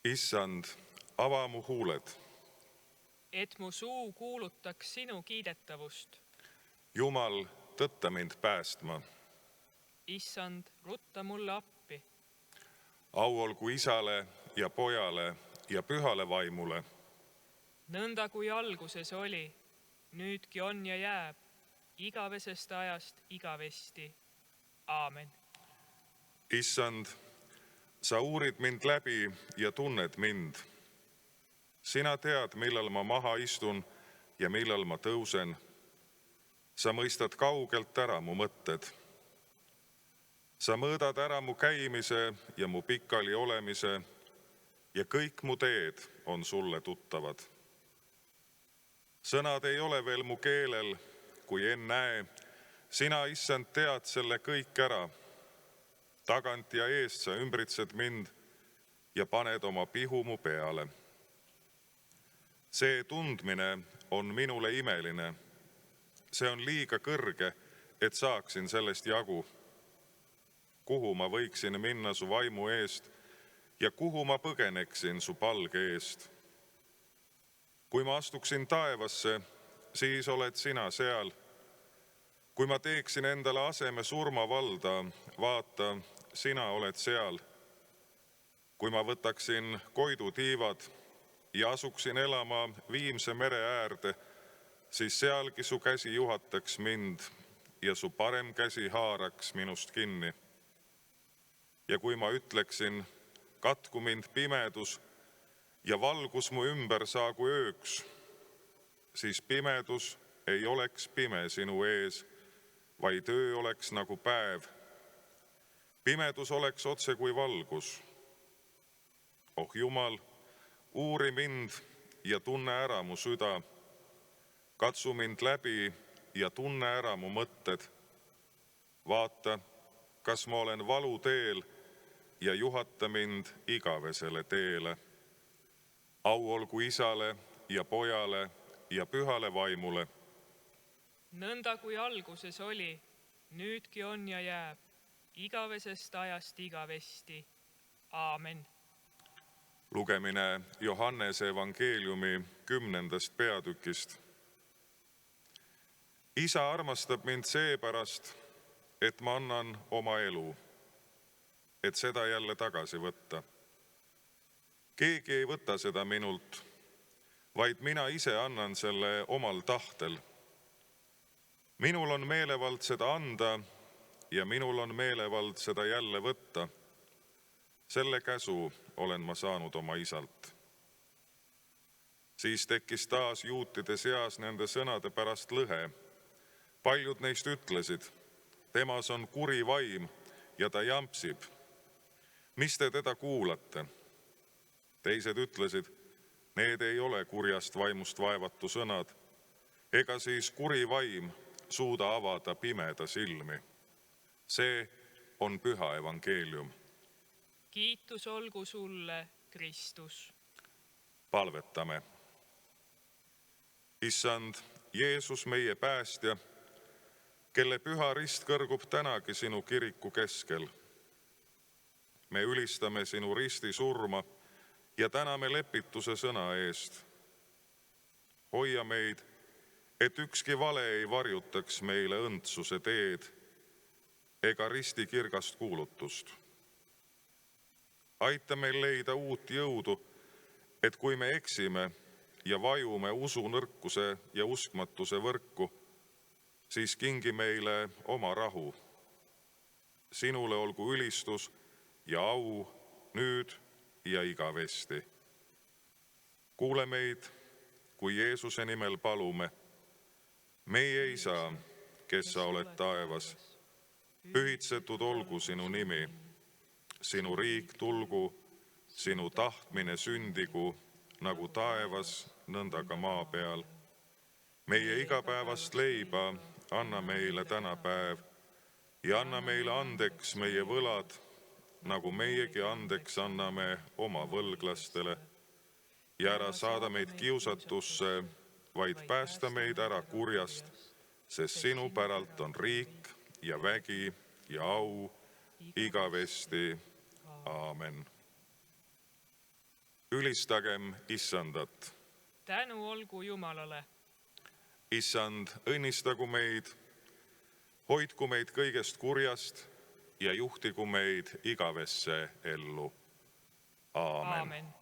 Issand, ava mu huuled. Et mu suu kuulutaks sinu kiidetavust. Jumal, tõtta mind päästma. Issand, rutta mulle appi. Au olgu Isale ja Pojale ja Pühale Vaimule. Nõnda kui alguses oli, nüüdki on ja jääb, igavesest ajast igavesti. Aamen. Issand, sa uurid mind läbi ja tunned mind. Sina tead, millal ma maha istun ja millal ma tõusen. Sa mõistad kaugelt ära mu mõtted. Sa mõõdad ära mu käimise ja mu pikali olemise ja kõik mu teed on sulle tuttavad. Sõnad ei ole veel mu keelel, kui ennäe, sina, Issand, tead selle kõik ära. Tagant ja eest sa ümbritsed mind ja paned oma pihu mu peale. See tundmine on minule imeline. See on liiga kõrge, et saaksin sellest jagu. Kuhu ma võiksin minna su vaimu eest ja kuhu ma põgeneksin su palge eest? Kui ma astuksin taevasse, siis oled sina seal. Kui ma teeksin endale aseme surmavalda, vaata, sina oled seal. Kui ma võtaksin koidutiivad ja asuksin elama Viimse mere äärde, siis sealgi su käsi juhataks mind ja su parem käsi haaraks minust kinni. Ja kui ma ütleksin, katku mind pimedus ja valgus mu ümber saagu ööks, siis pimedus ei oleks pime sinu ees, vaid öö oleks nagu päev. Pimedus oleks otse kui valgus. Oh Jumal, uuri mind ja tunne ära mu süda. Katsu mind läbi ja tunne ära mu mõtted. Vaata, kas ma olen valu teel ja juhata mind igavesele teele. Au olgu Isale ja Pojale ja Pühale Vaimule. Nõnda kui alguses oli, nüüdki on ja jääb, igavesest ajast igavesti. Aamen. Lugemine Johannese evangeeliumi 10. peatükist. Isa armastab mind seepärast, et ma annan oma elu, et seda jälle tagasi võtta. Keegi ei võta seda minult, vaid mina ise annan selle omal tahtel. Minul on meelevald seda anda ja minul on meelevald seda jälle võtta. Selle käsu olen ma saanud oma isalt. Siis tekkis taas juutide seas nende sõnade pärast lõhe. Paljud neist ütlesid, temas on kuri vaim ja ta jampsib. Mis te teda kuulate? Teised ütlesid, need ei ole kurjast vaimust vaevatu sõnad, ega siis kuri vaim suuda avada pimeda silmi. See on püha evangeelium. Kiitus olgu sulle, Kristus. Palvetame. Issand, Jeesus meie päästja, kelle püha rist kõrgub tänagi sinu kiriku keskel. Me ülistame sinu risti surma ja täname lepituse sõna eest. Hoia meid, et ükski vale ei varjutaks meile õndsuse teed ega risti kirgast kuulutust. Aita meil leida uut jõudu, et kui me eksime ja vajume usu nõrkuse ja uskmatuse võrku, siis kingi meile oma rahu. Sinule olgu ülistus ja au nüüd ja igavesti. Kuule meid, kui Jeesuse nimel palume. Meie Isa, kes sa oled taevas, pühitsetud olgu sinu nimi. Sinu riik tulgu, sinu tahtmine sündigu, nagu taevas, nõnda ka maa peal. Meie igapäevast leiba anna meile täna päev ja anna meile andeks meie võlad, nagu meiegi andeks anname oma võlglastele. Ja ära saada meid kiusatusse, vaid päästa meid ära kurjast, sest sinu päralt on riik ja vägi ja au igavesti. Aamen. Ülistagem Issandat. Tänu olgu Jumalale. Issand, õnnistagu meid, hoidku meid kõigest kurjast ja juhtigu meid igavesse ellu. Aamen. Aamen.